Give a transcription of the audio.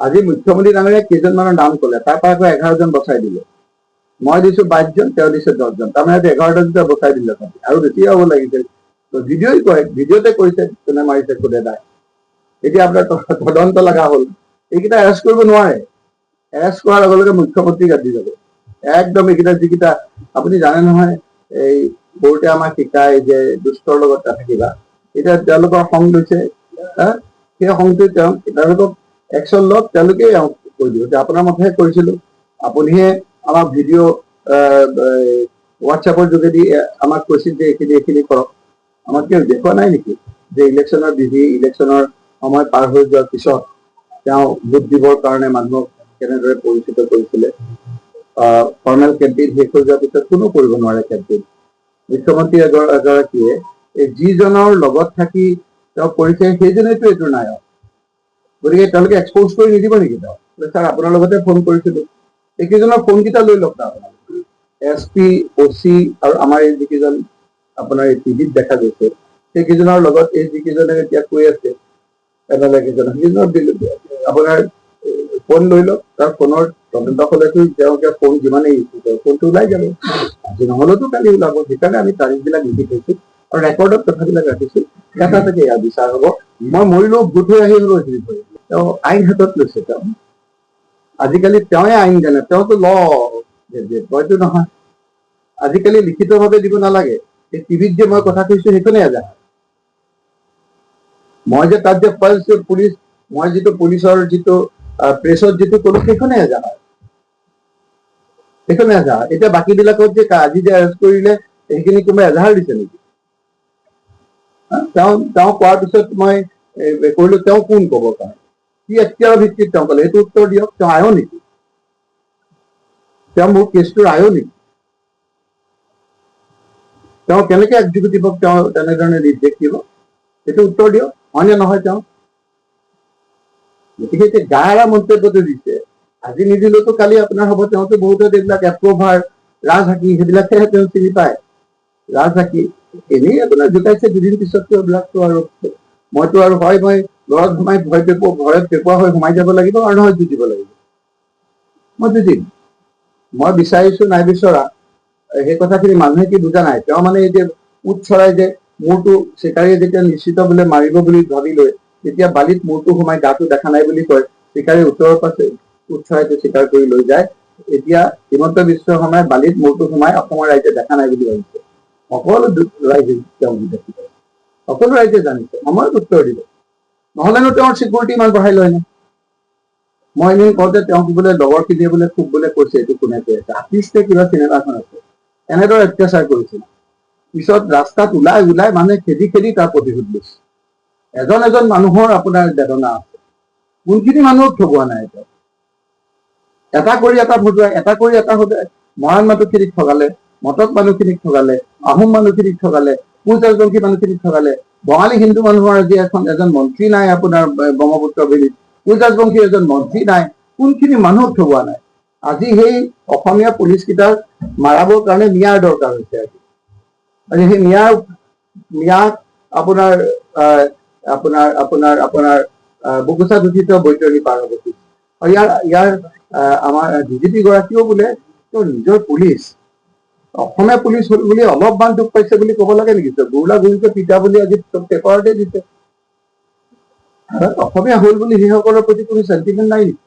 আজি মুখ্যমন্ত্ৰী ডাঙৰীয়া কেইজনমানৰ নাম ক'লে, তাৰ পৰা আকৌ 11জন বচাই দিলে। মই দিছো 22জন, তেওঁ দিছে 10জন, তাৰমানে 11টা বচাই দিলে আৰু বেছি হ'ব লাগিছিল। ভিডিঅ'ই কয়, ভিডিঅ'তে কৈছে কোনে মাৰিছে কোনে নাই। এতিয়া আপোনাৰ তদন্ত লগা হ'ল, এইকেইটা এৰেষ্ট কৰিব নোৱাৰে। এৰেষ্ট কৰাৰ লগে লগে মুখ্যমন্ত্ৰী গাদি যাব একদম। এইকেইটা যিকেইটা আপুনি জানে নহয়, এই বহুতে আমাক শিকায় যে দুষ্টৰ লগত থাকিবা। এতিয়া তেওঁলোকৰ খং লৈছে, সেই খংটো তেওঁলোকক একশ্যন লওক, তেওঁলোকে কৈ দিব যে আপোনাৰ মতেহে কৰিছিলো, আপুনিহে আমাক ভিডিঅ' হোৱাটছএপৰ যোগেদি আমাক কৈছিল যে এইখিনি কৰক। আমাক কিয় দেখুওৱা নাই নেকি যে ইলেকশ্যনৰ বিধি, ইলেকশ্যনৰ সময় পাৰ হৈ যোৱাৰ পিছত তেওঁ ভোট দিবৰ কাৰণে মানুহক কেনেদৰে পৰিচিত কৰিছিলে। ফৰ্মেল কেম্পেইন শেষ হৈ যোৱাৰ পিছত কোনো কৰিব নোৱাৰে কেম্পেইন। মুখ্যমন্ত্ৰী এগৰাকীয়ে এই যিজনৰ লগত থাকি তেওঁ কৰিছে সেইজনেতো এইটো নায়ক। গতিকে তেওঁলোকে এক্সপ'জ কৰি নিদিব নেকি? তেওঁ ছাৰ আপোনাৰ লগতে ফোন কৰিছিলো, এইকেইজনৰ ফোনকেইটা লৈ লওক না আপোনালোকে। SP, OC আৰু আমাৰ এই যিকেইজন আপোনাৰ এই টিভিত দেখা গৈছে সেইকেইজনৰ লগত এই যিকেইজনে এতিয়া কৈ আছে MLA কেইজনে, সেইজনৰ আপোনাৰ ফোন লৈ লওক। তাৰ ফোনৰ তদন্ত হ'লেতো তেওঁলোকে ফোন যিমানেই ইউজ কৰে ফোনটো ওলাই যাব। আজি নহ'লেতো কালি ওলাব। সেইকাৰণে আমি তাৰিখবিলাক লিখি থৈছো আৰু ৰেকৰ্ডত কথাবিলাক ৰাখিছো। এটা থেকে ইয়াৰ বিচাৰ হ'ব। মই মৰিলেও ভোট হৈ আহি হ'লেও হেৰি কৰিম। তেওঁ আইন হাতত লৈছে। তেওঁ আজিকালি তেওঁৱে আইন জানে, তেওঁতো হয়তো নহয়। আজিকালি লিখিতভাৱে দিব নালাগে, এই টিভিত যে মই কথা কৈছো সেইখনেই এজাহাৰ। মই যে তাত যে পুলিচ, মই যিটো পুলিচৰ যিটো প্ৰেছত যিটো কলো সেইখনেই এজাহাৰ, সেইখনে এজাহাৰ। এতিয়া বাকীবিলাকত যে আজি যে এৰেষ্ট কৰিলে সেইখিনি কোনোবাই এজাহাৰ দিছে নেকি? তেওঁ কোৱাৰ পিছত মই কৰিলো, তেওঁ কোন ক'ব কাৰণে? কি এখতিয়াৰৰ ভিত্তিত তেওঁ ক'লে সেইটো উত্তৰ দিয়ক। তেওঁ আয়ো নেকি? তেওঁ মোৰ কেছটোৰ আয়ো নেকি? তেওঁ কেনেকে এক্সিকিউটিভক তেওঁ তেনেধৰণে নিৰ্দেশ দিব? সেইটো উত্তৰ দিয়ক, হয়নে নহয়? তেওঁ গতিকে এতিয়া গাৰা মন্তব্যটো দিছে, আজি নিদিলেতো কালি আপোনাৰ হ'ব। তেওঁতো বহুতে এইবিলাক এপ্ৰভাৰ, ৰাজহাকি সেইবিলাকহে তেওঁ চিনি পায়। ৰাজহাকি এনেই আপোনাৰ জোকাইছে, দুদিন পিছততো এইবিলাকতো আৰু মইতো আৰু হয় মই ঘৰত সোমাই ঘৰত পেপোৱা হৈ সোমাই যাব লাগিব আৰু নহয় যুঁজিব লাগিব। মই যুঁজিম। মই বিচাৰিছো নাই বিচৰা সেই কথাখিনি মানুহে কি বুজা নাই। তেওঁ মানে এই যে উট চৰাই যে মূৰটো চিকাৰীয়ে যেতিয়া নিশ্চিত বোলে মাৰিব বুলি ভাবি লৈ তেতিয়া বালিত মূৰটো সোমাই গাটো দেখা নাই বুলি কয়, চিকাৰী উত্তৰৰ পাছে উট চৰাইটো চিকাৰ কৰি লৈ যায়। এতিয়া হিমন্ত বিশ্ব শৰ্মাই বালিত মূৰটো সোমাই অসমৰ ৰাইজে দেখা নাই বুলি ভাবিছে। সকলো ৰাইজে তেওঁ দেখি পায়, সকলো ৰাইজে জানিছে, সময়ত উত্তৰ দিব। নহ'লেনো তেওঁৰ চিকিউৰিটি ইমান বঢ়াই লয় নে? মই এদিন কওঁতে তেওঁক বোলে লগৰখিনিয়ে বোলে খুব বোলে কৈছে, এইটো কোনে কৈ আছে, আৰ্টিষ্টে কিবা চিনেমাখন আছে এনেদৰে অত্যাচাৰ কৰিছিল। পিছত ৰাস্তাত ওলাই মানুহে খেদি তাৰ প্ৰতিশোধ লৈছে। এজন মানুহৰ আপোনাৰ বেদনা আছে, কোনখিনি মানুহক ঠগোৱা নাই। এটা কৰি এটা ভজুৱাই, এটা কৰি এটা সদায় মৰাণ মানুহখিনিক ঠগালে, মটক মানুহখিনিক ঠগালে, আহোম মানুহখিনিক ঠগালে, কোচ-ৰাজবংশী মানুহখিনিক ঠগালে। বঙালী হিন্দু মানুহৰ আজি এজন মন্ত্ৰী নাই আপোনাৰ ব্ৰহ্মপুত্ৰ ভেলীত, কোচ-ৰাজবংশী এজন মন্ত্ৰী নাই। কোনখিনি মানুহক ঠগোৱা নাই? আজি সেই অসমীয়া পুলিচ কেইটাক মাৰাবৰ কাৰণে মিয়াৰ দৰকাৰ হৈছে। আজি সেই মিয়া আপোনাৰ বুকুচাত উঠিত বৈতৰণি পাৰ হ'ব। ইয়াৰ আমাৰ DGP গৰাকীও বোলে তেওঁৰ নিজৰ পুলিচ, অসমীয়া পুলিচ হ'ল বুলি অলপমান দুখ পাইছে বুলি ক'ব লাগে নেকি? গুৰুলা গুৰুকে পিতা বুলি আজি পেপাৰতে দিছে। অসমীয়া হ'ল বুলি সেইসকলৰ প্ৰতি কোনো চেণ্টিমেণ্ট নাই নেকি?